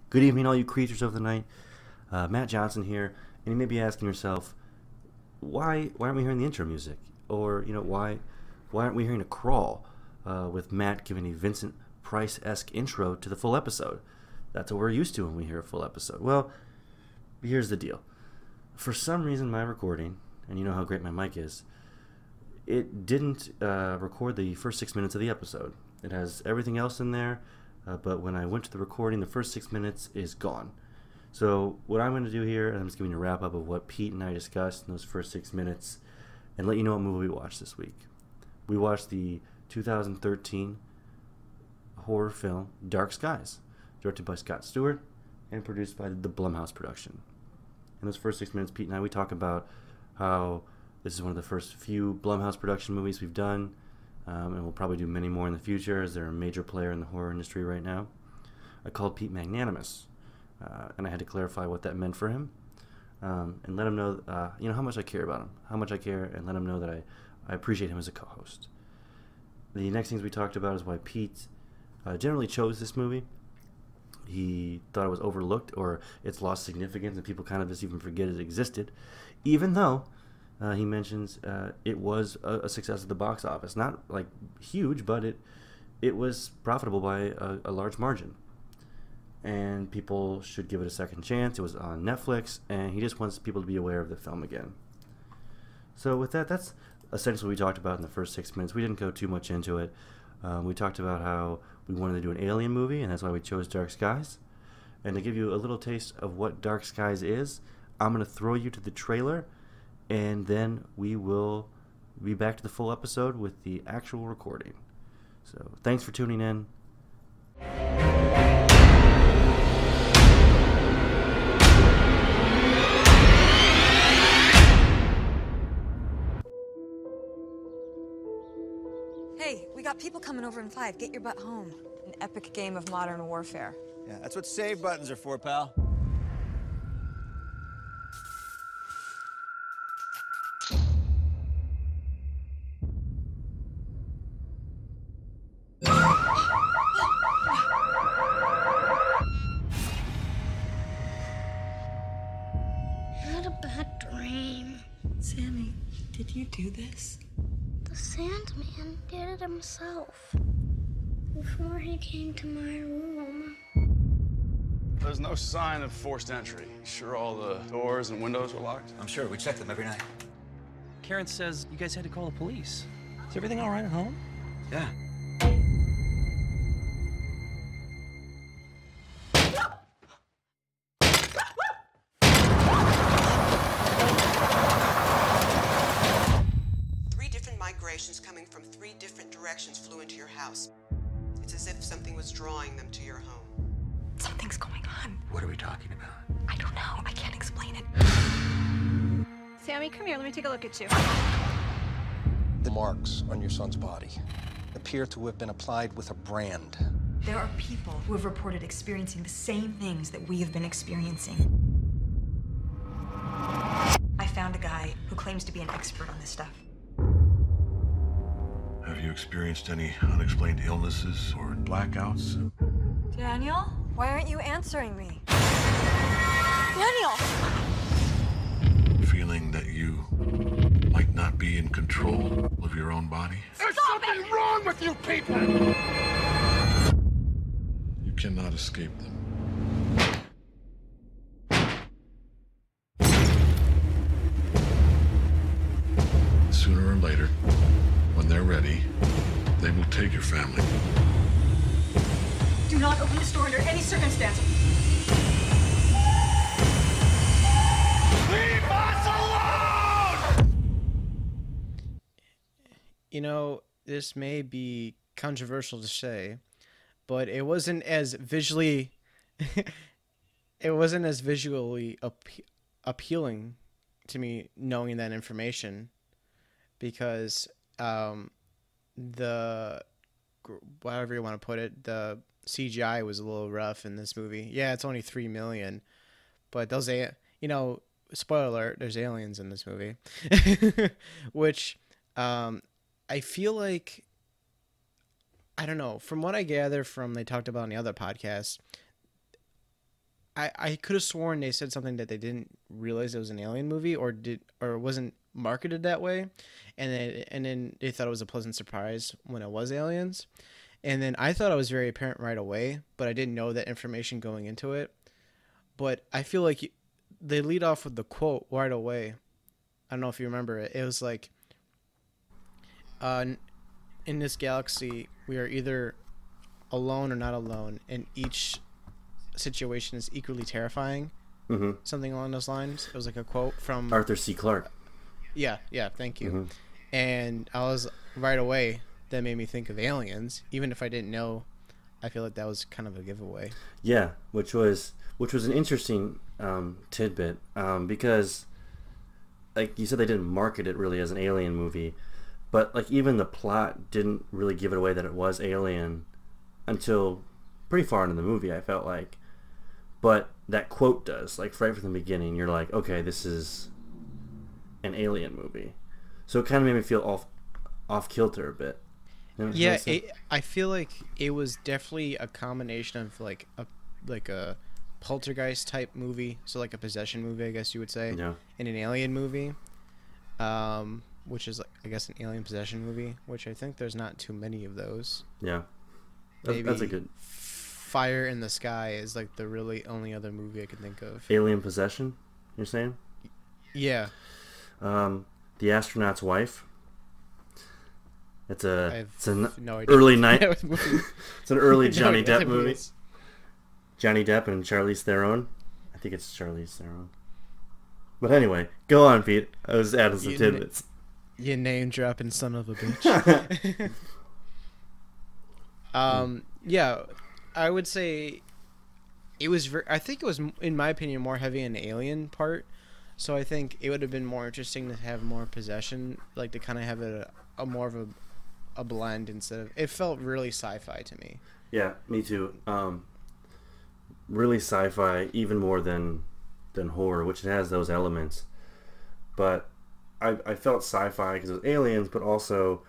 Good evening, all you creatures of the night. Matt Johnson here, and you may be asking yourself, why aren't we hearing the intro music? Or, why aren't we hearing a crawl with Matt giving a Vincent Price-esque intro to the full episode? That's what we're used to when we hear a full episode. Well, here's the deal. For some reason, my recording, and you know how great my mic is, it didn't record the first 6 minutes of the episode. It has everything else in there, but when I went to the recording, the first 6 minutes is gone. So what I'm going to do here, I'm just giving you a wrap-up of what Pete and I discussed in those first 6 minutes, and let you know what movie we watched this week. We watched the 2013 horror film Dark Skies, directed by Scott Stewart and produced by the Blumhouse production. In those first 6 minutes, Pete and I, we talk about how this is one of the first few Blumhouse production movies we've done, and we'll probably do many more in the future as they're a major player in the horror industry right now. I called Pete magnanimous, and I had to clarify what that meant for him, and let him know, how much I care about him, how much I care, and let him know that I appreciate him as a co-host. The next things we talked about is why Pete generally chose this movie. He thought it was overlooked or it's lost significance and people kind of just even forget it existed, even though he mentions it was a success at the box office. Not like huge, but it was profitable by a large margin. And people should give it a second chance. It was on Netflix, and he just wants people to be aware of the film again. So with that, that's essentially what we talked about in the first 6 minutes. We didn't go too much into it. We talked about how we wanted to do an alien movie, and that's why we chose Dark Skies. And to give you a little taste of what Dark Skies is, I'm going to throw you to the trailer, and then we will be back to the full episode with the actual recording. So thanks for tuning in. Hey, we got people coming over in 5. Get your butt home. An epic game of modern warfare. Yeah, that's what save buttons are for, pal. I had a bad dream. Sammy, did you do this? The Sandman did it himself. Before he came to my room. There's no sign of forced entry. Sure all the doors and windows were locked? I'm sure. We check them every night. Karen says you guys had to call the police. Is everything all right at home? Yeah. Migrations coming from 3 different directions flew into your house. It's as if something was drawing them to your home. Something's going on. What are we talking about? I don't know. I can't explain it. Sammy, come here. Let me take a look at you. The marks on your son's body appear to have been applied with a brand. There are people who have reported experiencing the same things that we have been experiencing. I found a guy who claims to be an expert on this stuff. Have you experienced any unexplained illnesses or blackouts? Daniel? Why aren't you answering me? Daniel! Feeling that you might not be in control of your own body? There's something wrong with you people! You cannot escape them. Sooner or later, when they're ready, they will take your family. Do not open this door under any circumstance. Leave us alone! You know, this may be controversial to say, but it wasn't as visually appealing to me knowing that information, because the whatever you want to put it, the CGI was a little rough in this movie. Yeah, it's only 3 million, but those spoiler alert, there's aliens in this movie. Which I feel like, I don't know, from what I gather from they talked about in the other podcasts, I could have sworn they said something that they didn't realize it was an alien movie, or wasn't marketed that way, and then they thought it was a pleasant surprise when it was aliens, and then I thought it was very apparent right away, but I didn't know that information going into it. But I feel like they lead off with the quote right away. I don't know if you remember it. It was like, in this galaxy, we are either alone or not alone, and each situation is equally terrifying. Mm-hmm. Something along those lines. It was like a quote from Arthur C. Clarke. Yeah, thank you. Mm-hmm. And I was right away, that made me think of aliens, even if I didn't know. I feel like that was kind of a giveaway. Yeah, which was an interesting tidbit, because like you said, they didn't market it really as an alien movie, but like even the plot didn't really give it away that it was alien until pretty far into the movie, I felt like. But that quote does, like right from the beginning, you're like, okay, this is an alien movie. So it kind of made me feel off kilter a bit. You know, yeah, I feel like it was definitely a combination of like a poltergeist type movie, so like a possession movie, I guess you would say, yeah, and an alien movie, which is like, I guess, an alien possession movie, which I think there's not too many of those. Yeah, maybe that's a good. Fire in the Sky is like the really only other movie I can think of. Alien possession, you're saying? Yeah. The Astronaut's Wife. It's an no idea. early night. It's an early Johnny Depp movie. Movies. Johnny Depp and Charlize Theron. I think it's Charlize Theron. But anyway, go on, Pete. I was adding some tidbits. You name dropping son of a bitch. Yeah, I would say it was. I think it was, in my opinion, more heavy in the alien part. So I think it would have been more interesting to have more possession, like to kind of have it a more of a blend instead of. It felt really sci-fi to me. Yeah, me too. Really sci-fi, even more than horror, which it has those elements. But I felt sci-fi because it was aliens, but also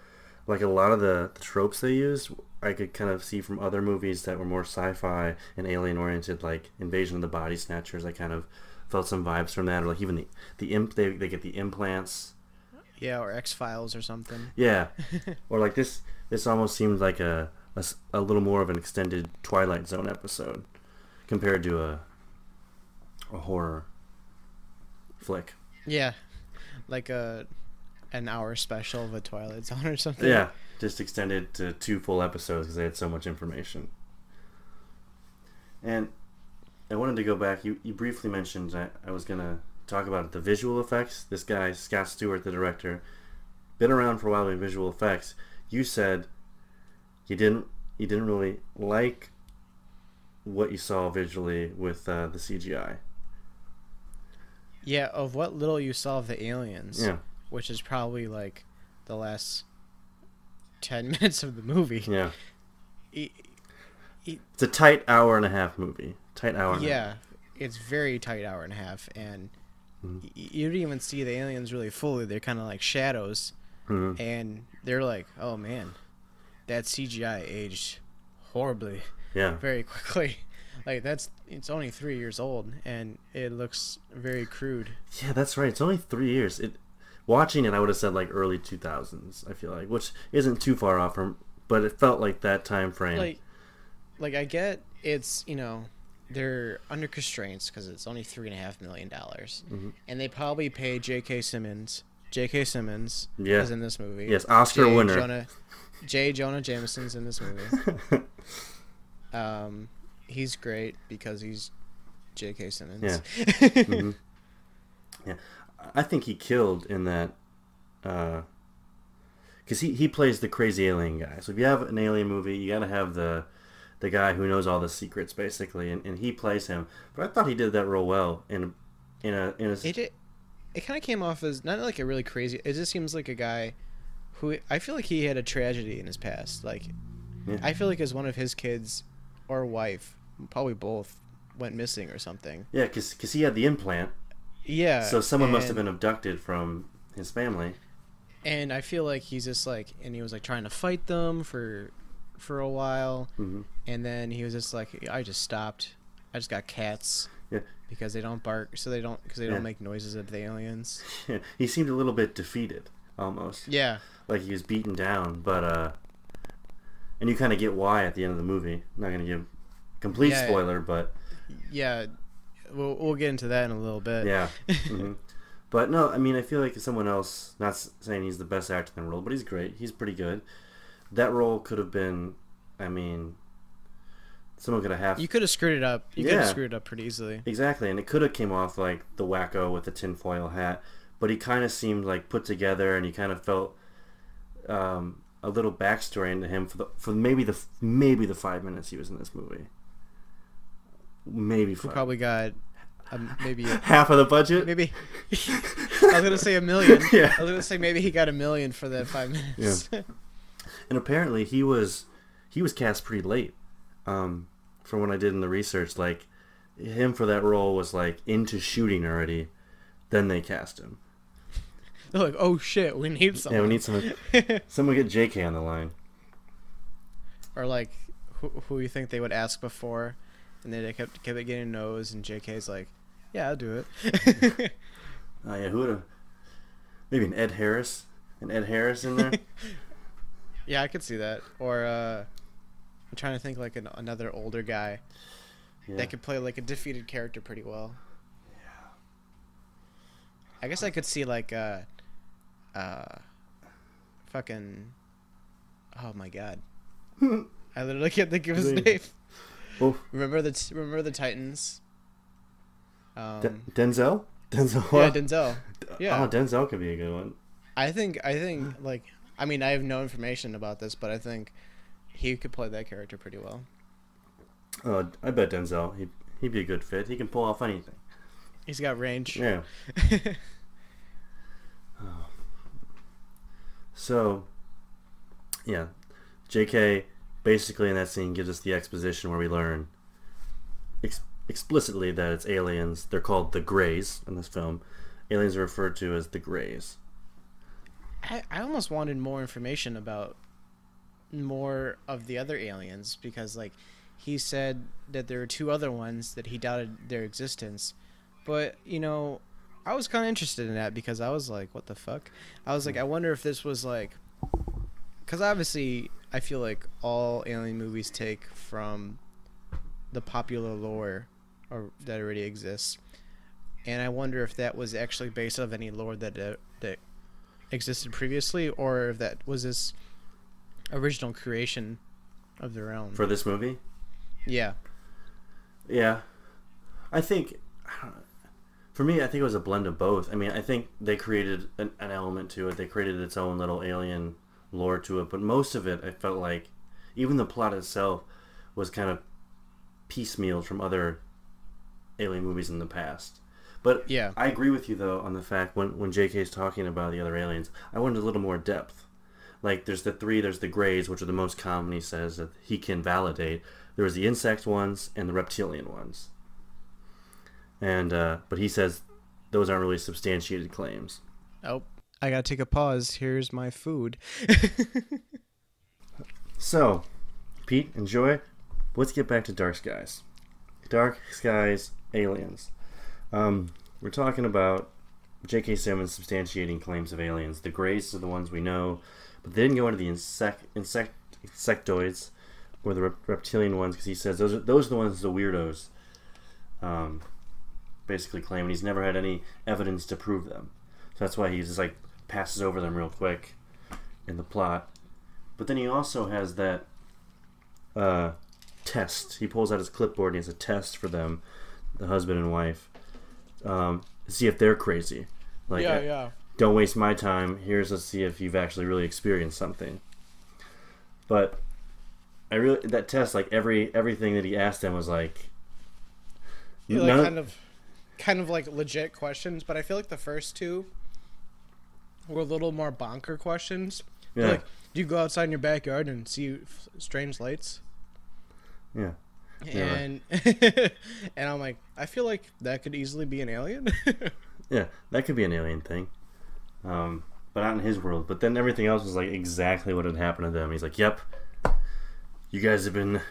like a lot of the tropes they used, I could kind of see from other movies that were more sci-fi and alien-oriented, like Invasion of the Body Snatchers. I kind of felt some vibes from that, or like even they get the implants. Yeah, or X-Files or something. Yeah, or like this almost seemed like a little more of an extended Twilight Zone episode compared to a horror flick. Yeah, like an hour special of a Twilight Zone or something. Yeah, just extended to 2 full episodes because they had so much information. And I wanted to go back. You briefly mentioned that I was going to talk about the visual effects. This guy, Scott Stewart, the director, been around for a while in visual effects. You said you didn't really like what you saw visually with the CGI. Yeah, of what little you saw of the aliens. Yeah. Which is probably like the last 10 minutes of the movie. Yeah. It's a tight hour and a half movie. Yeah, it's very tight hour and a half, and you don't even see the aliens really fully. They're kind of like shadows, and they're like, oh man, that CGI aged horribly. Yeah. Very quickly. Like it's only 3 years old, and it looks very crude. Yeah, that's right. It's only 3 years. Watching it, I would have said like early 2000s. I feel like, which isn't too far off from, but it felt like that time frame. Like I get it's, they're under constraints because it's only $3.5 million, and they probably paid J.K. Simmons. J.K. Simmons is in this movie. Yes, Oscar winner. J. Jonah Jameson's in this movie. He's great because he's J.K. Simmons. Yeah. Yeah, I think he killed in that, because he plays the crazy alien guy. So if you have an alien movie, you got to have the guy who knows all the secrets, basically, and he plays him. But I thought he did that real well in a. It kind of came off as not like a really crazy. It just seems like a guy who I feel like he had a tragedy in his past. Like, I feel like as one of his kids or wife, probably both, went missing or something. Yeah, because he had the implant. Yeah. So someone must have been abducted from his family. And I feel like he's just like, and he was like trying to fight them for a while, and then he was just like, I just stopped. I just got cats. Yeah. Because they don't bark, because they don't make noises at the aliens. Yeah. He seemed a little bit defeated, almost. Yeah. Like he was beaten down, but and you kind of get why at the end of the movie. I'm not gonna give complete spoiler, but yeah, we'll get into that in a little bit. Yeah. Mm-hmm. But no, I mean, I feel like someone else, not saying he's the best actor in the role, but he's great. He's pretty good. That role could have been, I mean, someone could have You could have screwed it up. You could have screwed it up pretty easily. Exactly, and it could have came off like the wacko with the tinfoil hat, but he kind of seemed like put together, and you kind of felt a little backstory into him for maybe the 5 minutes he was in this movie. Maybe 5. We probably got maybe half of the budget. Maybe I was gonna say $1 million. Yeah. I was gonna say maybe he got $1 million for that 5 minutes. Yeah. And apparently he was cast pretty late. From what I did in the research, like him for that role was like into shooting already. Then they cast him. They're like, oh shit, we need someone. Yeah, we need someone. Someone get JK on the line. Or like, who you think they would ask before, and they kept getting no's, and JK's like, yeah, I'll do it. Oh yeah, who would have? Maybe an Ed Harris in there. Yeah, I could see that. Or I'm trying to think like another older guy that could play like a defeated character pretty well. Yeah. I guess I could see like fucking. Oh my god. I literally can't think of his name. Oh. Remember the Titans? Denzel? Denzel? Yeah, Denzel. Yeah. Oh, Denzel could be a good one. I think like, I mean, I have no information about this, but I think he could play that character pretty well. Oh, I bet Denzel. He'd be a good fit. He can pull off anything. He's got range. Yeah. Oh. So, yeah, JK basically in that scene gives us the exposition where we learn explicitly that it's aliens. They're called the Greys in this film. Aliens are referred to as the Greys. I almost wanted more information about more of the other aliens, because like he said that there were 2 other ones that he doubted their existence, but you know, I was kind of interested in that because I was like, what the fuck? I was like, I wonder if this was like, because obviously I feel like all alien movies take from the popular lore or that already exists, and I wonder if that was actually based off any lore that existed previously, or if that was this original creation of their own for this movie. Yeah. I think for me, I think it was a blend of both. I mean, I think they created an element to it. They created its own little alien lore to it, but most of it, I felt like even the plot itself was kind of piecemealed from other alien movies in the past. But yeah, I agree with you though on the fact when JK's talking about the other aliens, I wanted a little more depth. Like there's the Greys, which are the most common, he says, that he can validate. There was the insect ones and the reptilian ones. And but he says those aren't really substantiated claims. Oh, I gotta take a pause. Here's my food. So, Pete, enjoy. Let's get back to Dark Skies. Dark Skies, aliens. We're talking about J.K. Simmons substantiating claims of aliens. The Greys are the ones we know, but they didn't go into the insectoids or the reptilian ones, because he says those are the ones, the weirdos, basically claim, and he's never had any evidence to prove them. So that's why he just like passes over them real quick in the plot. But then he also has that test. He pulls out his clipboard and he has a test for them, the husband and wife, to see if they're crazy. Like, yeah. Don't waste my time. Here's to see if you've actually really experienced something. But that test, like everything that he asked them was like, kind of like legit questions. But I feel like the first 2 were a little more bonker questions. Yeah. Like, do you go outside in your backyard and see strange lights? Yeah. And and I'm like, I feel like that could easily be an alien. Yeah, that could be an alien thing, but not in his world. But then everything else was like exactly what had happened to them. He's like, "Yep, you guys have been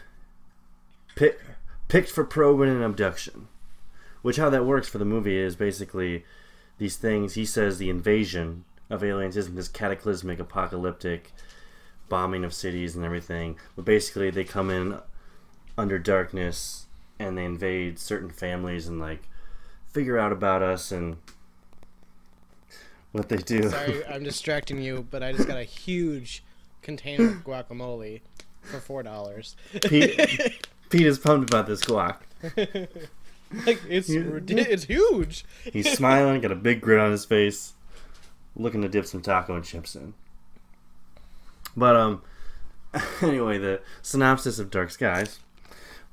picked for probing and abduction. Which how that works for the movie is basically these things. He says the invasion of aliens isn't this cataclysmic, apocalyptic bombing of cities and everything, but basically they come in under darkness and they invade certain families and like figure out about us and what they do. Sorry, I'm distracting you, but I just got a huge container of guacamole for $4. Pete is pumped about this guac. Like it's huge. He's smiling, got a big grin on his face, looking to dip some taco and chips in. But anyway, the synopsis of Dark Skies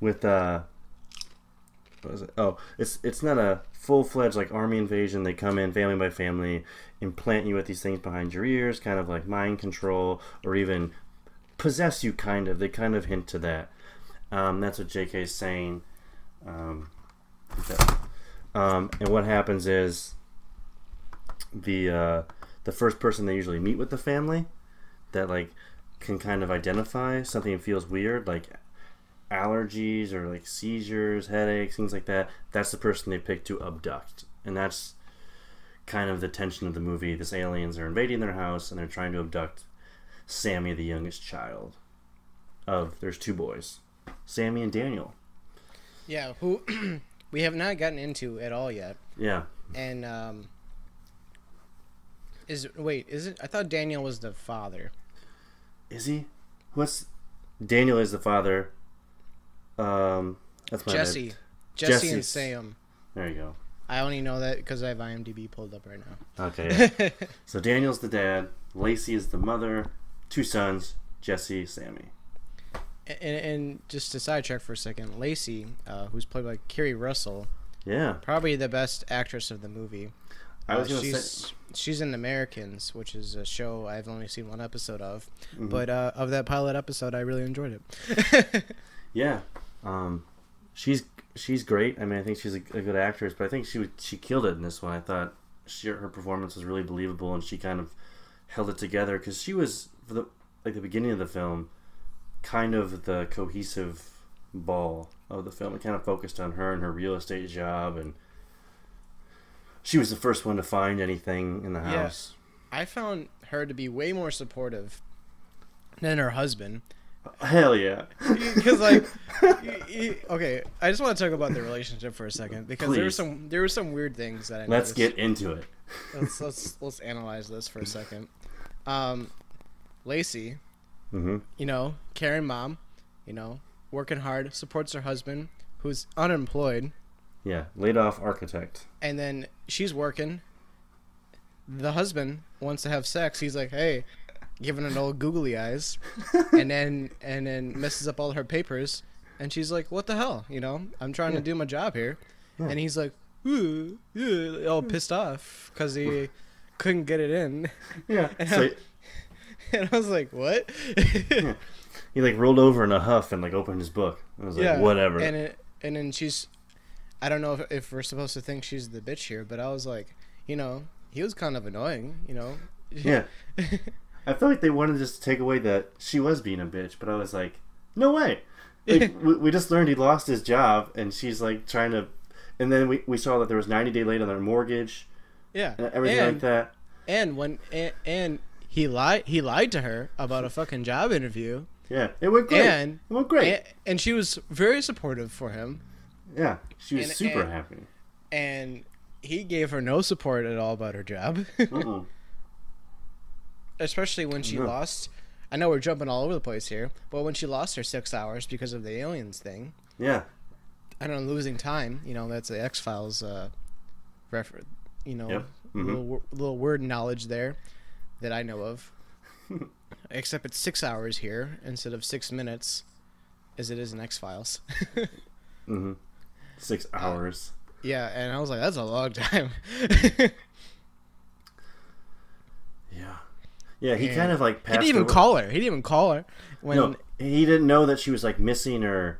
with what is it? Oh, it's not a full-fledged like army invasion. They come in family by family, implant you with these things behind your ears, kind of like mind control, or even possess you. They kind of hint to that. That's what JK is saying. And what happens is the first person they usually meet with the family that like can kind of identify something that feels weird, like allergies or like seizures, headaches, things like that. That's the person they pick to abduct, and that's kind of the tension of the movie. These aliens are invading their house and they're trying to abduct Sammy, the youngest child. There's two boys, Sammy and Daniel. Yeah, who we have not gotten into at all yet. Yeah. And is it? I thought Daniel was the father. Is he? Daniel is the father. That's my Jesse. bad. Jesse and Sam. There you go. I only know that because I have IMDb pulled up right now. Okay. Yeah. So Daniel's the dad. Lacey is the mother. Two sons. Jesse, Sammy. And just to sidetrack for a second, Lacey, who's played by Kerry Russell. Yeah. Probably the best actress of the movie. I was gonna say she's in Americans, which is a show I've only seen one episode of, mm-hmm. but of that pilot episode, I really enjoyed it. Yeah, she's great. I mean, I think she's a good actress, but I think she killed it in this one. I thought her performance was really believable, and she kind of held it together because she was for the beginning of the film, kind of the cohesive ball of the film. It kind of focused on her and her real estate job, and she was the first one to find anything in the house. Yeah. I found her to be way more supportive than her husband. Hell yeah. Because okay, I just want to talk about the relationship for a second because Please. there were some weird things that I Let's noticed. get into it. Let's analyze this for a second. Lacey, mm-hmm. Caring mom, working hard, supports her husband who's unemployed. Yeah, laid off architect. And then she's working. The husband wants to have sex. He's like, hey, giving an old googly eyes, and then messes up all her papers. And she's like, what the hell? I'm trying to do my job here. Yeah. And he's like, ooh, all pissed off because he couldn't get it in. Yeah. And I was like, what? Yeah. He rolled over in a huff and opened his book. I was like, whatever. And then she's, I don't know if we're supposed to think she's the bitch here, but I was like, he was kind of annoying, Yeah. I felt like they wanted just to take away that she was being a bitch, but I was like, no way. We just learned he lost his job, and she's trying to, and then we saw that there was 90-day late on their mortgage. Yeah. And everything like that. And he lied to her about a fucking job interview. Yeah, it went great. It went great. And she was very supportive for him. Yeah, she was super happy. And he gave her no support at all about her job. Especially when she lost. I know we're jumping all over the place here, but when she lost her 6 hours because of the aliens thing. Yeah. I don't know, losing time. That's the X-Files reference. Yep. Little word knowledge there that I know of. Except it's 6 hours here instead of 6 minutes, as it is in X-Files. 6 hours. Yeah, and I was like, that's a long time. Yeah. Yeah, he kind of passed. He didn't even call her. He didn't even call her. No, he didn't know that she was missing or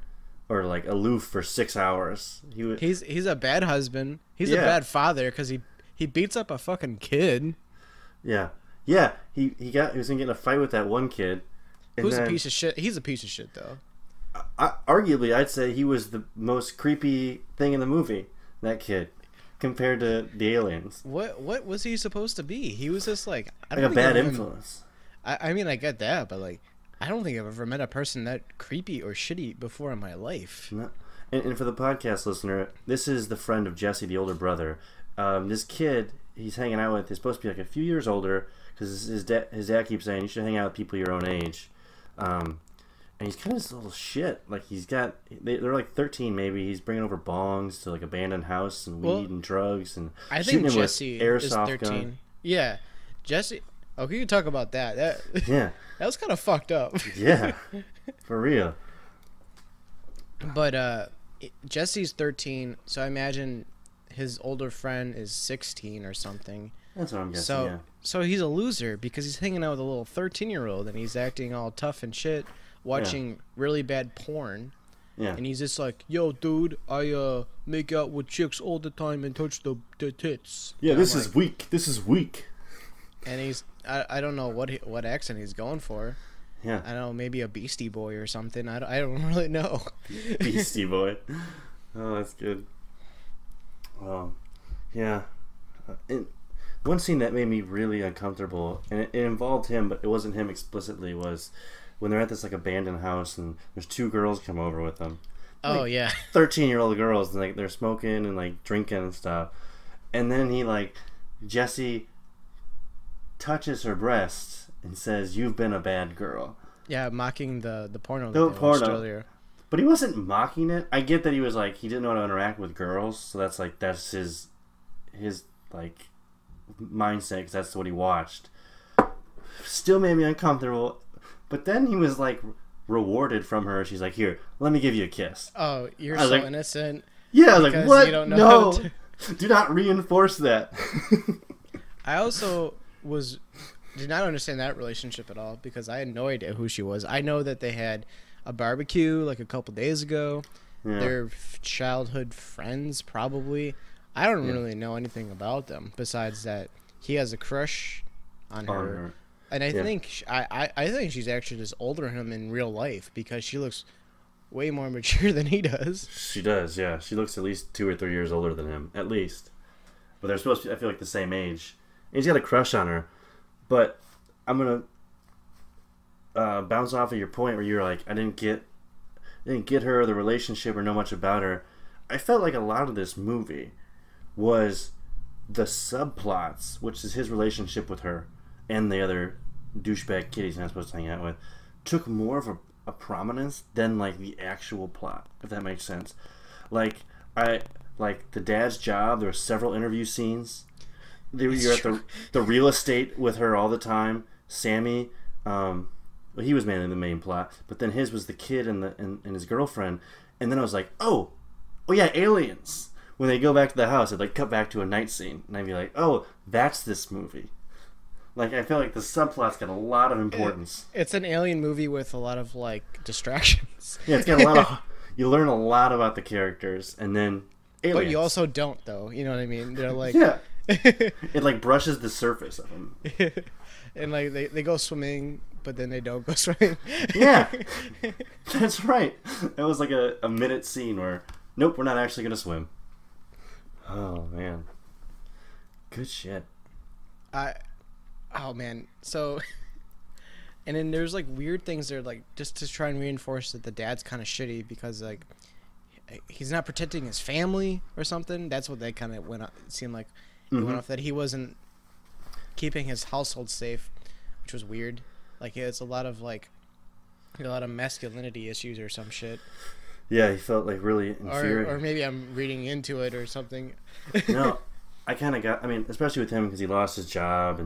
aloof for 6 hours. He's a bad husband. He's a bad father because he beats up a fucking kid. Yeah. Yeah, he was gonna get in a fight with that one kid. Who's a piece of shit? He's a piece of shit, though. Arguably, I'd say he was the most creepy thing in the movie. That kid, compared to the aliens. What was he supposed to be? He was just like I Like don't a think bad I've influence. I mean, I get that, but like, I don't think I've ever met a person that creepy or shitty before in my life. No. And for the podcast listener, this is the friend of Jesse, the older brother. This kid he's hanging out with is supposed to be like a few years older because his dad keeps saying you should hang out with people your own age. And he's kind of this little shit. Like they're like 13 maybe. He's bringing over bongs to like abandoned house and weed and drugs and I think shooting him Jesse with airsoft is 13. gun. Yeah, Jesse. Oh, we can talk about that. Yeah, that was kind of fucked up. Yeah, for real. But Jesse's 13, so I imagine his older friend is 16 or something. That's what I'm guessing. So he's a loser because he's hanging out with a little 13-year-old and he's acting all tough and shit, watching really bad porn. Yeah. And he's just like, "Yo, dude, I make out with chicks all the time and touch the tits." Yeah, and this is weak. This is weak. And he's I don't know what accent he's going for. Yeah. I don't know, maybe a Beastie Boy or something. I don't really know. Beastie Boy. Oh, that's good. Yeah. One scene that made me really uncomfortable, and it involved him, but it wasn't him explicitly, was when they're at this like abandoned house and there's two girls come over with them. Oh, like, yeah. 13-year-old girls, and like they're smoking and like drinking and stuff. And then Jesse touches her breast and says, "You've been a bad girl." Yeah, mocking the porno The that they watched porno. earlier. But he wasn't mocking it. I get that he was like he didn't know how to interact with girls, so that's his like mindset because that's what he watched. Still made me uncomfortable. But then he was like rewarded from her. She's like, "Here, let me give you a kiss." Oh, you're so like, innocent. Yeah, I was like, what? You don't know No, do not reinforce that. I also did not understand that relationship at all because I had no idea who she was. I know that they had a barbecue like a couple days ago. Yeah. They're childhood friends, probably. I don't really know anything about them besides that he has a crush on her. And I think I think she's actually just older than him in real life because she looks way more mature than he does. She does, yeah. She looks at least 2 or 3 years older than him, at least. But they're supposed to be, I feel like, the same age. And he's got a crush on her. But I'm gonna bounce off of your point where you're like, I didn't get her or the relationship or know much about her. I felt like a lot of this movie was the subplots, which is his relationship with her and the other douchebag kid he's not supposed to hang out with, took more of a prominence than like the actual plot, if that makes sense. Like the dad's job, there were several interview scenes. You're at the real estate with her all the time. Sammy, he was mainly the main plot, but then his was the kid and his girlfriend. And then I was like, oh yeah, aliens. When they go back to the house, it'd like cut back to a night scene, and I'd be like, oh, that's this movie. Like, I feel like the subplot's got a lot of importance. It's an alien movie with a lot of like distractions. Yeah, it's got a lot of. You learn a lot about the characters, and then aliens. But you also don't, though. You know what I mean? They're like, yeah. It like brushes the surface of them. And like they go swimming, but then they don't go swimming. Yeah, that's right. It was like a minute scene where, nope, we're not actually gonna swim. Oh man, good shit. Oh man, so. And then there's like weird things that are like just to try and reinforce that the dad's kind of shitty because like he's not protecting his family or something. That's what they kind of went up. It seemed like it went off that he wasn't keeping his household safe, which was weird. Like it's a lot of masculinity issues or some shit. Yeah, he felt like really inferior. Or maybe I'm reading into it or something. No, I kind of got. I mean, especially with him because he lost his job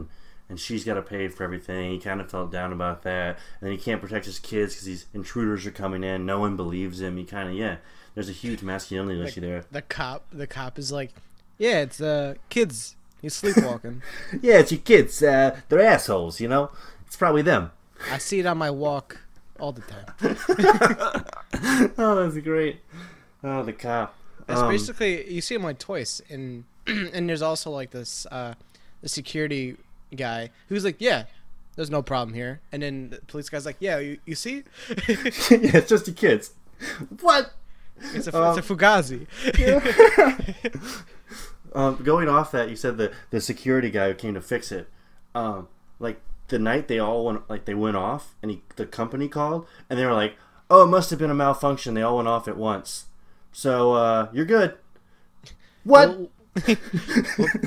and she's got to pay for everything. He kind of felt down about that. And then he can't protect his kids because these intruders are coming in. No one believes him. He kind of There's a huge masculinity issue there. The cop is like, yeah, it's kids. He's sleepwalking. Yeah, it's your kids. They're assholes. You know, it's probably them. I see it on my walk all the time. Oh, that's great. Oh, the cop. It's basically you see him like twice, and there's also like this the security guy who's like, yeah, there's no problem here, and then the police guy's like, yeah, you see. Yeah, it's just your kids. What? It's a fugazi. Going off that, you said the security guy who came to fix it, like the night they all went off, and the company called, and they were like, "Oh, it must have been a malfunction. They all went off at once. So you're good." What?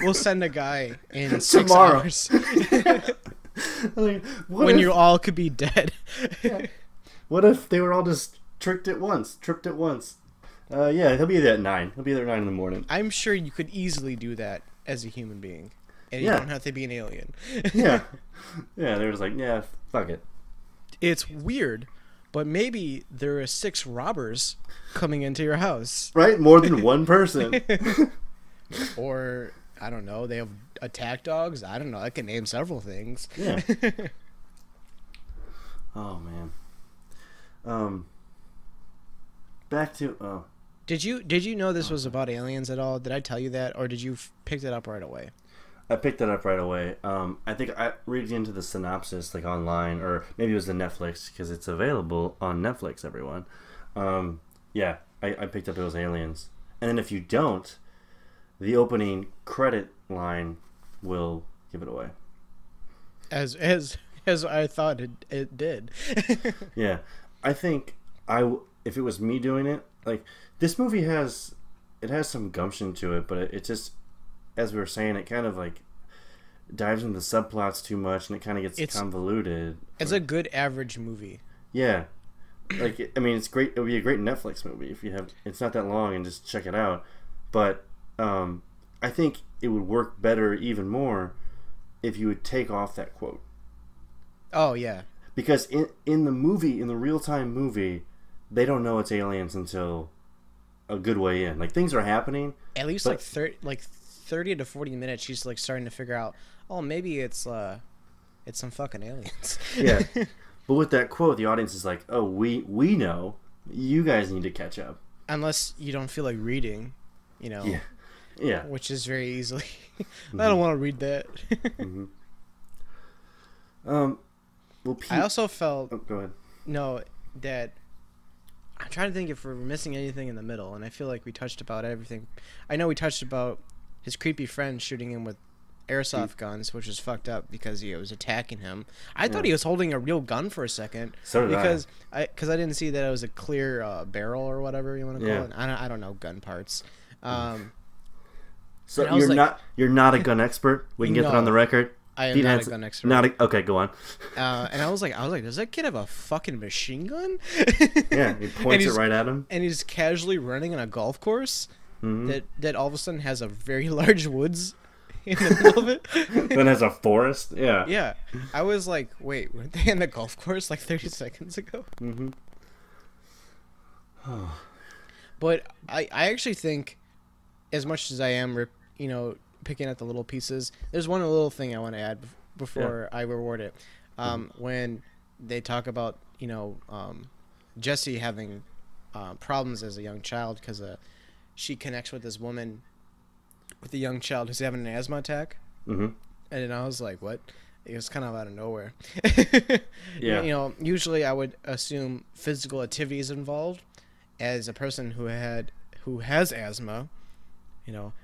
We'll send a guy in 6 Tomorrow. hours. Like, when you all could be dead. What if they were all just tripped at once? Yeah, he'll be there at 9. He'll be there at 9 in the morning. I'm sure you could easily do that as a human being. And you Yeah. don't have to be an alien. Yeah. Yeah, they were just like, yeah, fuck it. It's weird, but maybe there are 6 robbers coming into your house. Right? More than one person. Or, I don't know, they have attack dogs. I don't know. I can name several things. Yeah. Oh, man. Back to... Did you know this was about aliens at all? Did I tell you that? Or did you pick it up right away? I picked that up right away. I think I read into the synopsis like online, or maybe it was the Netflix, because it's available on Netflix, everyone. Yeah, I picked up it was aliens. And then if you don't, the opening credit line will give it away. As I thought it did. Yeah. I think if it was me doing it, like, this movie has some gumption to it, but it just, as we were saying, it kind of like dives into the subplots too much, and it kind of gets convoluted. It's a good average movie. Yeah, like, I mean, it's great. It would be a great Netflix movie if you have. It's not that long, and just check it out. But I think it would work better, even more, if you would take off that quote. Oh yeah. Because in the movie, in the real time movie, they don't know it's aliens until a good way in. Like, things are happening. At least like 30 to 40 minutes, she's like starting to figure out, oh, maybe it's some fucking aliens. Yeah. But with that quote, the audience is like, oh, we know. You guys need to catch up. Unless you don't feel like reading, you know. Yeah. Yeah. Which is very easily. I don't want to read that. Mm-hmm. Well, Pete, I also felt. Oh, go ahead. No, that. I'm trying to think if we're missing anything in the middle, and I feel like we touched about everything. I know we touched about his creepy friend shooting him with airsoft guns, which was fucked up because he was attacking him. I thought he was holding a real gun for a second. So did because I didn't see that it was a clear barrel or whatever you want to call it. I don't know gun parts. So you're not a gun expert. We can get that on the record. I am not a gun expert. Okay, go on. And I was like, does that kid have a fucking machine gun? Yeah, he points it right at him. And he's casually running on a golf course that all of a sudden has a very large woods in the middle of it. Then has a forest. Yeah. Yeah. I was like, wait, weren't they in the golf course like 30 seconds ago? Mm-hmm. But I actually think, as much as I am, picking at the little pieces, there's one little thing I want to add before I reward it. When they talk about Jesse having problems as a young child because she connects with this woman with a young child who's having an asthma attack. Mm-hmm. And then I was like, what? It was kind of out of nowhere. Yeah. Usually I would assume physical activity is involved. As a person who has asthma,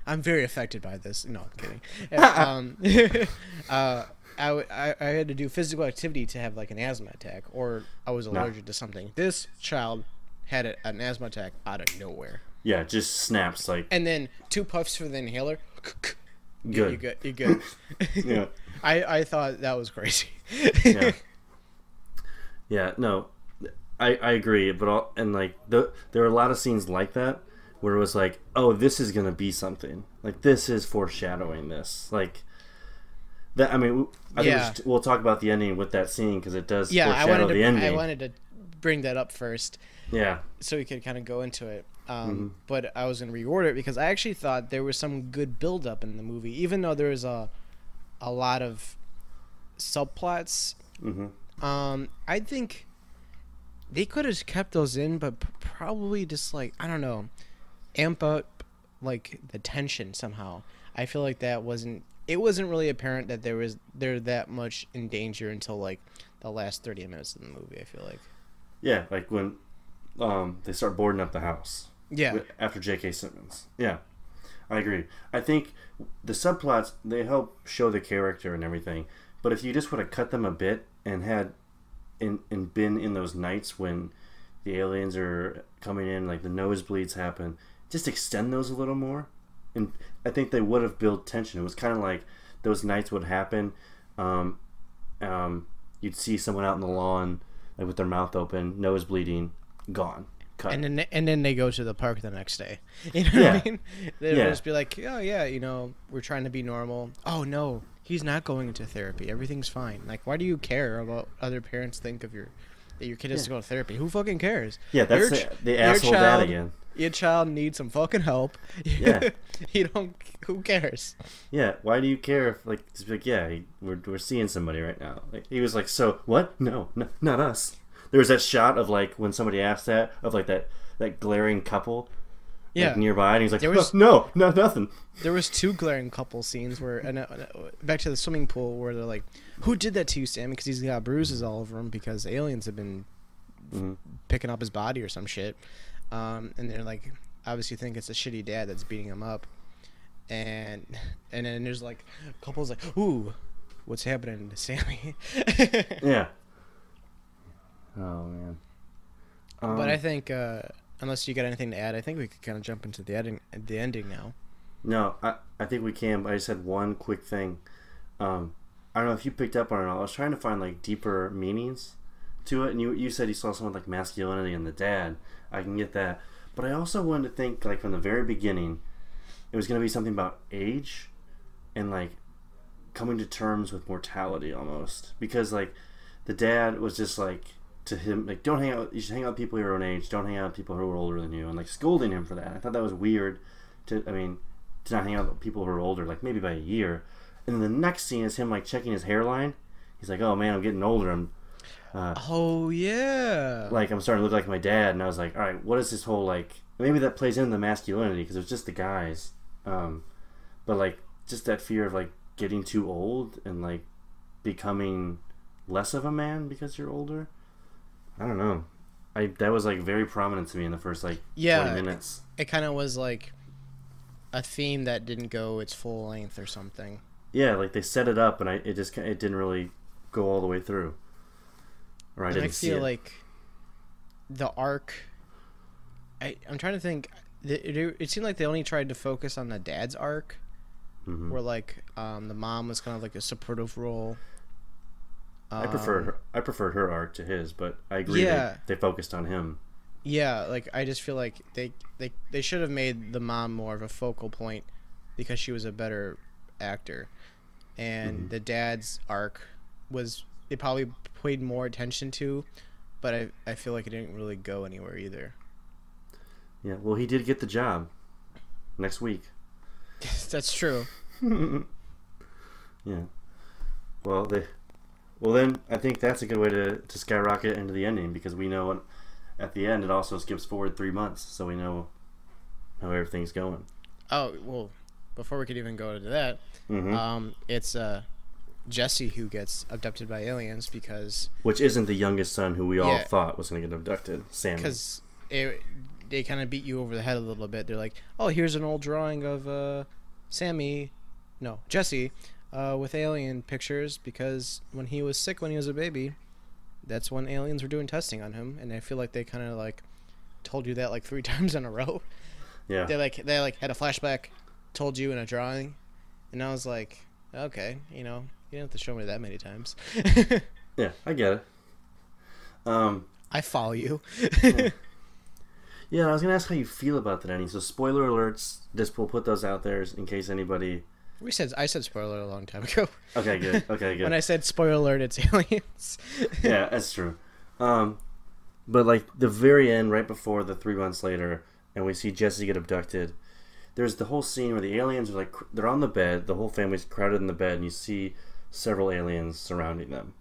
I'm very affected by this. No, I'm kidding. I had to do physical activity to have like an asthma attack, or I was allergic to something. This child had an asthma attack out of nowhere. Yeah, just snaps like. And then 2 puffs for the inhaler. Good. You're good. Yeah. I thought that was crazy. Yeah. Yeah. No, I agree, but there are a lot of scenes like that where it was like, oh, this is gonna be something. Like, this is foreshadowing this. Like that. I mean, I think we'll talk about the ending with that scene because it does foreshadow the ending. I wanted to bring that up first. Yeah. So we could kind of go into it. But I was going to reorder it because I actually thought there was some good build-up in the movie, even though there was a lot of subplots. Mm-hmm. I think they could have kept those in, but probably just like, I don't know, amp up like the tension somehow. I feel like it wasn't really apparent that they're that much in danger until like the last 30 minutes of the movie, I feel like. Yeah, like when they start boarding up the house. Yeah. After J.K. Simmons. Yeah, I agree. I think the subplots, they help show the character and everything. But if you just would have cut them a bit and had and been in those nights when the aliens are coming in, like the nosebleeds happen, just extend those a little more. And I think they would have built tension. It was kind of like those nights would happen. You'd see someone out in the lawn, like with their mouth open, nose bleeding, gone. Cut. And then they go to the park the next day. You know what I mean? They'd just be like, oh yeah, you know, we're trying to be normal. Oh no, he's not going into therapy. Everything's fine. Like, why do you care about other parents think of that your kid has to go to therapy? Who fucking cares? Yeah, that's the asshole dad again. Your child needs some fucking help. Yeah. Who cares? Yeah, why do you care if, like, just be like, yeah, we're seeing somebody right now. Like, he was like, so, what? No, not us. There was that shot of, like, when somebody asked that, of, like, that glaring couple, like, nearby, and he's like, no, nothing. There was 2 glaring couple scenes where, back to the swimming pool, where they're like, who did that to you, Sammy? Because he's got bruises all over him because aliens have been picking up his body or some shit. And they're like, obviously think it's a shitty dad that's beating him up. And then there's, like, couples like, ooh, what's happening to Sammy? Yeah. Oh, man. But I think, unless you got anything to add, I think we could kind of jump into the ending now. No, I think we can, but I just had one quick thing. I don't know if you picked up on it all. I was trying to find, like, deeper meanings to it, and you said you saw something like masculinity in the dad. I can get that. But I also wanted to think, like, from the very beginning, it was going to be something about age and, like, coming to terms with mortality almost. Because, like, the dad was just, like, to him, like, don't hang out, you should hang out with people your own age, don't hang out with people who are older than you, and, like, scolding him for that. I thought that was weird to not hang out with people who are older, like, maybe by a year. And then the next scene is him, like, checking his hairline. He's like, oh, man, I'm getting older. Oh, yeah. Like, I'm starting to look like my dad, and I was like, all right, what is this whole, like, maybe that plays into the masculinity, because it was just the guys. But, like, just that fear of, like, getting too old and, like, becoming less of a man because you're older. I don't know. That was, like, very prominent to me in the first, like, 20 minutes. It kind of was, like, a theme that didn't go its full length or something. Yeah, like, they set it up, and it didn't really go all the way through. Or I didn't see it. I feel like the arc... I'm trying to think... It seemed like they only tried to focus on the dad's arc, where, like, the mom was kind of like a supportive role. I preferred her arc to his, but I agree they focused on him. Yeah, like, I just feel like they should have made the mom more of a focal point because she was a better actor, and the dad's arc they probably paid more attention to, but I feel like it didn't really go anywhere either. Yeah, well, he did get the job next week. That's true. Yeah. Well, then I think that's a good way to skyrocket into the ending, because we know at the end it also skips forward 3 months, so we know how everything's going. Oh, well, before we could even go into that, it's Jesse who gets abducted by aliens because... Which isn't the youngest son who we all thought was going to get abducted, Sammy. Because they kind of beat you over the head a little bit. They're like, oh, here's an old drawing of Jesse with alien pictures, because when he was sick when he was a baby, that's when aliens were doing testing on him, and I feel like they kind of like told you that like 3 times in a row. Yeah. They had a flashback, told you in a drawing, and I was like, okay, you don't have to show me that many times. Yeah, I get it. I follow you. Yeah, I was gonna ask how you feel about that ending. So spoiler alerts. We'll put those out there in case anybody. I said spoiler a long time ago. Okay, good. When I said spoiler alert, it's aliens. Yeah, that's true. But like the very end, right before the 3 months later, and we see Jesse get abducted. There's the whole scene where the aliens are like, they're on the bed. The whole family's crowded in the bed, and you see several aliens surrounding them.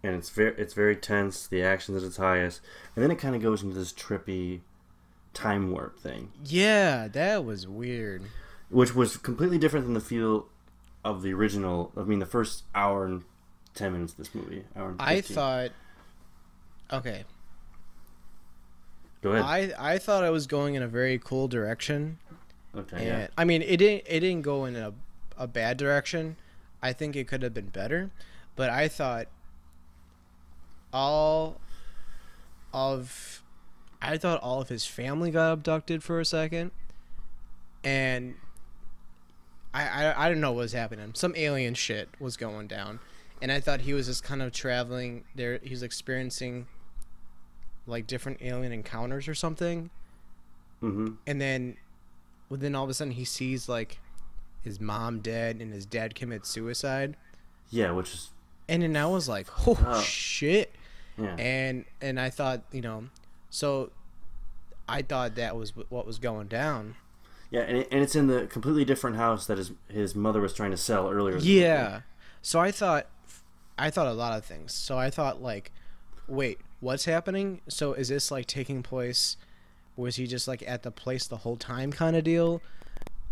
And it's very tense. The action's at its highest, and then it kind of goes into this trippy time warp thing. Yeah, that was weird. Which was completely different than the feel of the original. I mean, the first hour and 10 minutes of this movie. Hour and 15. I thought, okay, Go ahead. I thought it was going in a very cool direction. Okay. And, Yeah. I mean, it didn't go in a bad direction. I think it could have been better, but I thought all of his family got abducted for a second, and I don't know what was happening. Some alien shit was going down, and I thought he was just kind of traveling there. He's experiencing like different alien encounters or something, and then all of a sudden he sees like his mom dead and his dad commit suicide. Yeah, which is. And then I was like, oh shit. Yeah. And I thought, so I thought that was what was going down. Yeah, and it's in the completely different house that his mother was trying to sell earlier. Yeah. So I thought a lot of things. So I thought like, wait, what's happening? So is this like taking place? Was he just like at the place the whole time kind of deal?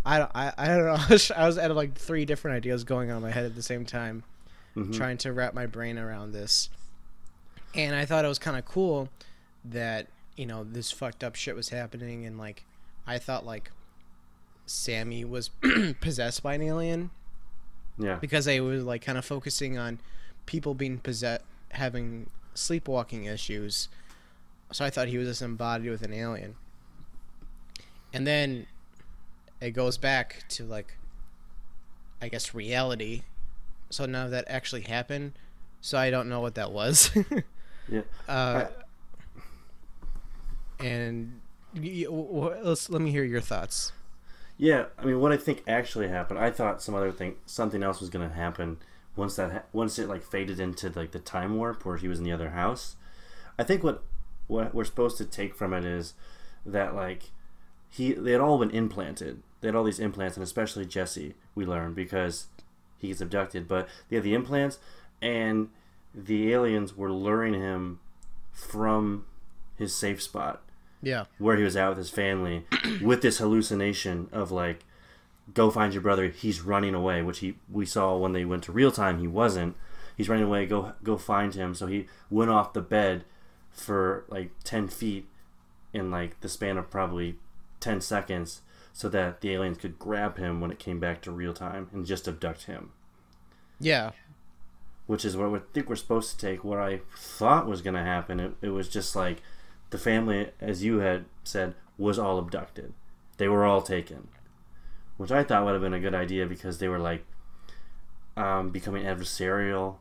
I don't know. I was at like 3 different ideas going on in my head at the same time, trying to wrap my brain around this. And I thought it was kind of cool that, this fucked up shit was happening. And like, I thought like Sammy was possessed by an alien. Yeah. Because they were like kind of focusing on people being possessed, having sleepwalking issues. So I thought he was just embodied with an alien. And then it goes back to like, I guess, reality. So none of that actually happened. So I don't know what that was. Yeah. And let me hear your thoughts. Yeah, I mean, what I think actually happened, I thought something else was going to happen once it like faded into like the time warp where he was in the other house. I think what we're supposed to take from it is that like they had all been implanted. They had all these implants, and especially Jesse, we learned, because he gets abducted. But they had the implants, and the aliens were luring him from his safe spot. Yeah. Where he was at with his family, with this hallucination of like, go find your brother. He's running away, which we saw when they went to real time. He wasn't. He's running away. Go find him. So he went off the bed for like 10 feet in like the span of probably 10 seconds, so that the aliens could grab him when it came back to real time and just abduct him. Yeah. Which is what I think we're supposed to take. What I thought was going to happen, it was just like the family, as you had said, was all abducted. They were all taken. Which I thought would have been a good idea, because they were like becoming adversarial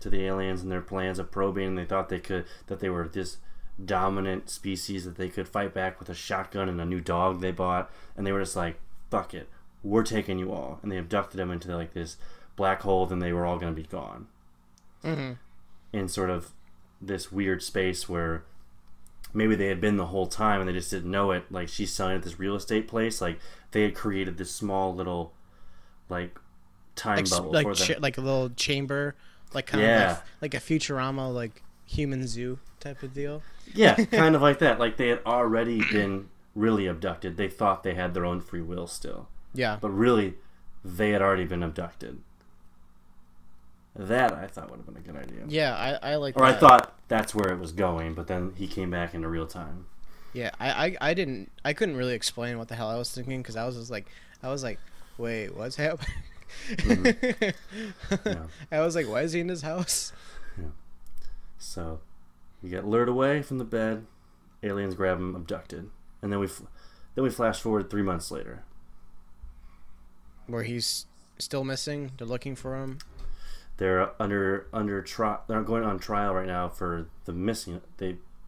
to the aliens and their plans of probing. And they thought that they were this dominant species that they could fight back with a shotgun and a new dog they bought. And they were just like, fuck it, we're taking you all. And they abducted them into like this black hole, then they were all going to be gone. In sort of this weird space where maybe they had been the whole time and they just didn't know it. Like, she's selling at this real estate place. Like, they had created this small little like time bubble for them. Like a little chamber, like kind of like a Futurama, like human zoo type of deal. Yeah, kind of like that. Like, they had already been really abducted. They thought they had their own free will still. Yeah. But really, they had already been abducted. That I thought would have been a good idea. Yeah, I like that. Or I thought that's where it was going, but then he came back into real time. Yeah, I couldn't really explain what the hell I was thinking, because I was like, wait, what's happening? Yeah. I was like, why is he in his house? Yeah. So, you get lured away from the bed, aliens grab him, abducted, and then we flash forward 3 months later, where he's still missing. They're looking for him. They're under trial. They're going on trial right now for the missing.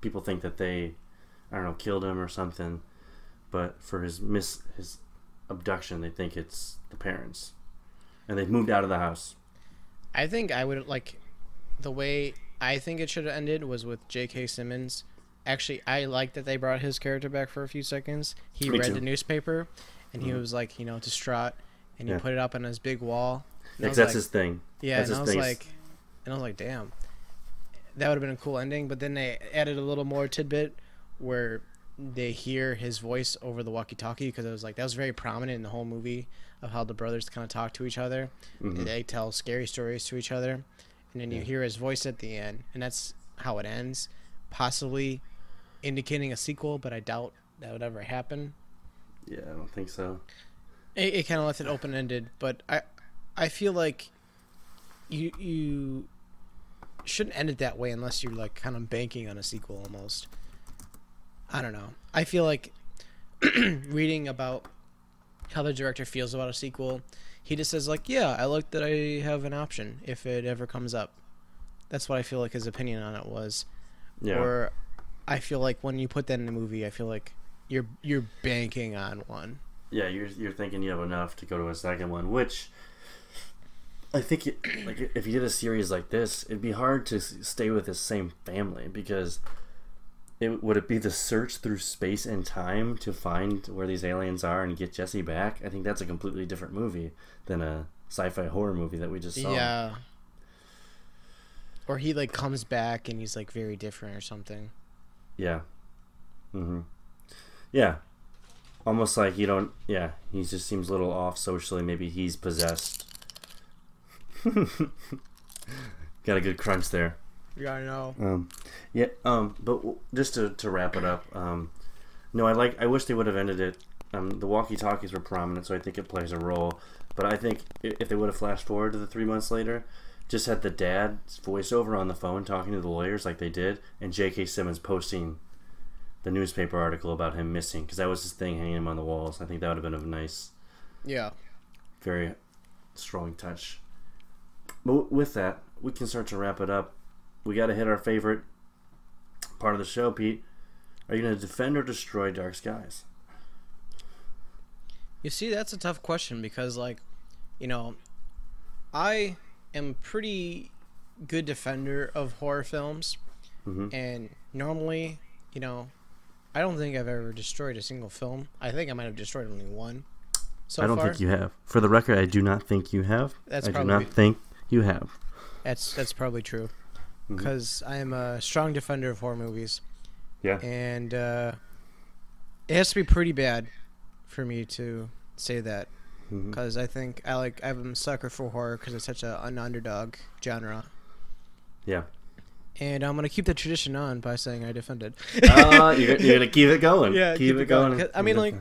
People think that they, I don't know, killed him or something, but for his abduction, they think it's the parents, and they've moved out of the house. I think I would like the way I think it should have ended was with J.K. Simmons. Actually, I like that they brought his character back for a few seconds. He read the newspaper, and he was like, distraught, and he put it up on his big wall. Because that's his thing. Yeah, and I was like, damn, that would have been a cool ending. But then they added a little more tidbit where they hear his voice over the walkie-talkie, because it was like that was very prominent in the whole movie of how the brothers kind of talk to each other. They tell scary stories to each other, and then you hear his voice at the end, and that's how it ends. Possibly indicating a sequel, but I doubt that would ever happen. Yeah, I don't think so. It kind of left it open-ended, but I feel like you shouldn't end it that way unless you're like kind of banking on a sequel almost. I don't know. I feel like reading about how the director feels about a sequel, he just says like, yeah, I like that I have an option if it ever comes up. That's what I feel like his opinion on it was. Yeah. Or I feel like when you put that in a movie, I feel like you're banking on one. Yeah, you're thinking you have enough to go to a second one, which I think like if you did a series like this, it'd be hard to stay with the same family because would it be the search through space and time to find where these aliens are and get Jesse back? I think that's a completely different movie than a sci-fi horror movie that we just saw. Yeah. Or he like comes back and he's like very different or something. Yeah. Mm-hmm. Yeah. Almost like you don't. Yeah, he just seems a little off socially. Maybe he's possessed. Got a good crunch there. Yeah, I know. But just to wrap it up, no, I wish they would have ended it. The walkie-talkies were prominent, so I think it plays a role. But I think if they would have flashed forward to the 3 months later, just had the dad's voiceover on the phone talking to the lawyers like they did, and J.K. Simmons posting the newspaper article about him missing, because that was his thing, hanging him on the walls. I think that would have been a nice, very strong touch. But with that, we can start to wrap it up. We got to hit our favorite part of the show, Pete. Are you going to defend or destroy Dark Skies? You see, that's a tough question because, like, you know, I am a pretty good defender of horror films. Mm-hmm. And normally, you know, I don't think I've ever destroyed a single film. I think I might have destroyed only one so far. I don't think you have. For the record, I do not think you have. I do not think you have. That's probably true. Because I am a strong defender of horror movies. Yeah. And it has to be pretty bad for me to say that. Because I think I'm a sucker for horror because it's such an underdog genre. Yeah. And I'm going to keep the tradition on by saying I defended. You're going to keep it going. Yeah, keep it going. I mean, like,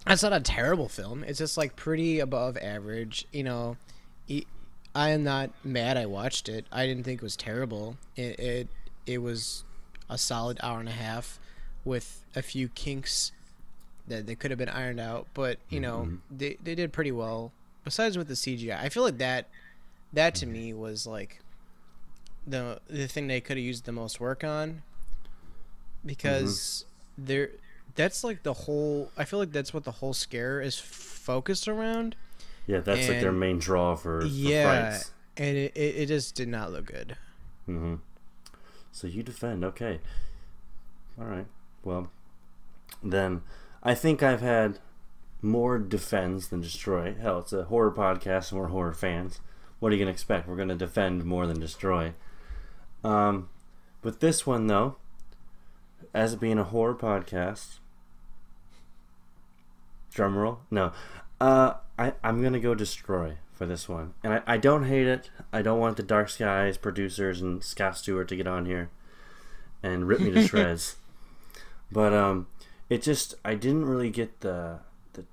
it's not a terrible film. It's just, like, pretty above average. You know, I am not mad I watched it. I didn't think it was terrible. It was a solid hour and a half with a few kinks that they could have been ironed out. But, you know, they did pretty well. Besides with the CGI. I feel like that to me was, like, the thing they could have used the most work on, because that's like the whole, I feel like that's what the whole scare is focused around. Yeah, that's like their main draw for fights. And it just did not look good. So you defend, okay. All right. Well, then I think I've had more defends than destroy. Hell, it's a horror podcast and we're horror fans. What are you going to expect? We're going to defend more than destroy. With this one, though, as it being a horror podcast, drumroll, no, I'm going to go destroy for this one. And I don't hate it. I don't want the Dark Skies producers and Scott Stewart to get on here and rip me to shreds. But I didn't really get the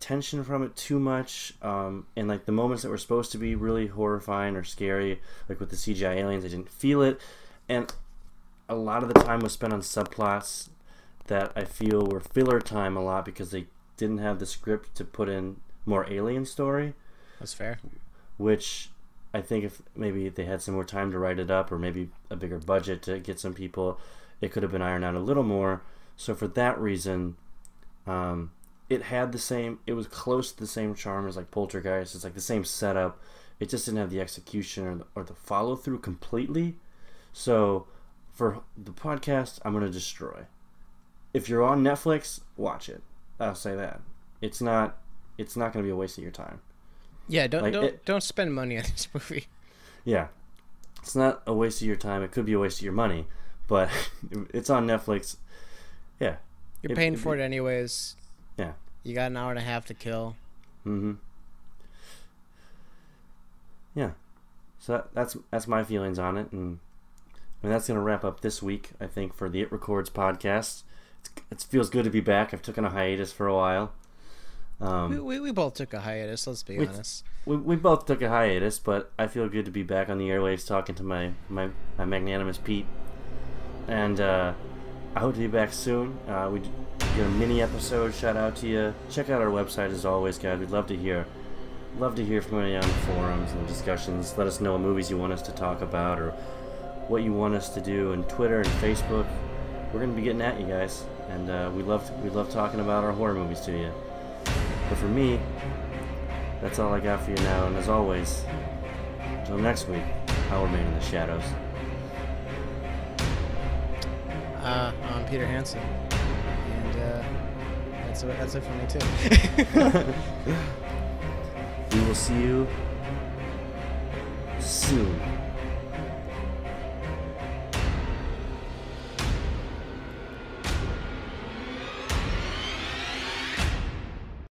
tension from it too much, and like the moments that were supposed to be really horrifying or scary, like with the CGI aliens, I didn't feel it, and a lot of the time was spent on subplots that I feel were filler time a lot because they didn't have the script to put in more alien story. That's fair. Which I think if maybe they had some more time to write it up, or maybe a bigger budget to get some people, it could have been ironed out a little more. So for that reason, it was close to the same charm as like Poltergeist. It's like the same setup. It just didn't have the execution or the follow through completely. So for the podcast, I'm going to destroy. If you're on Netflix, watch it. I'll say that. It's not going to be a waste of your time. Yeah, don't spend money on this movie. Yeah. It's not a waste of your time. It could be a waste of your money, but it's on Netflix. Yeah. You're paying for it anyways. Yeah. You got an hour and a half to kill. Yeah. So that's my feelings on it, and mean, that's going to wrap up this week, I think, for the It Records podcast. It feels good to be back. I've taken a hiatus for a while. We both took a hiatus, let's be honest. We both took a hiatus, but I feel good to be back on the airwaves talking to my magnanimous Pete. And I hope to be back soon. We did a mini episode. Shout out to you. Check out our website as always, guys. We'd love to hear from you on the forums and discussions. Let us know what movies you want us to talk about or what you want us to do on Twitter and Facebook. We're going to be getting at you guys, and we love talking about our horror movies to you. But for me, that's all I got for you now, and as always, until next week, I'll remain in the shadows. I'm Peter Hansen, and that's it for me too. We will see you soon.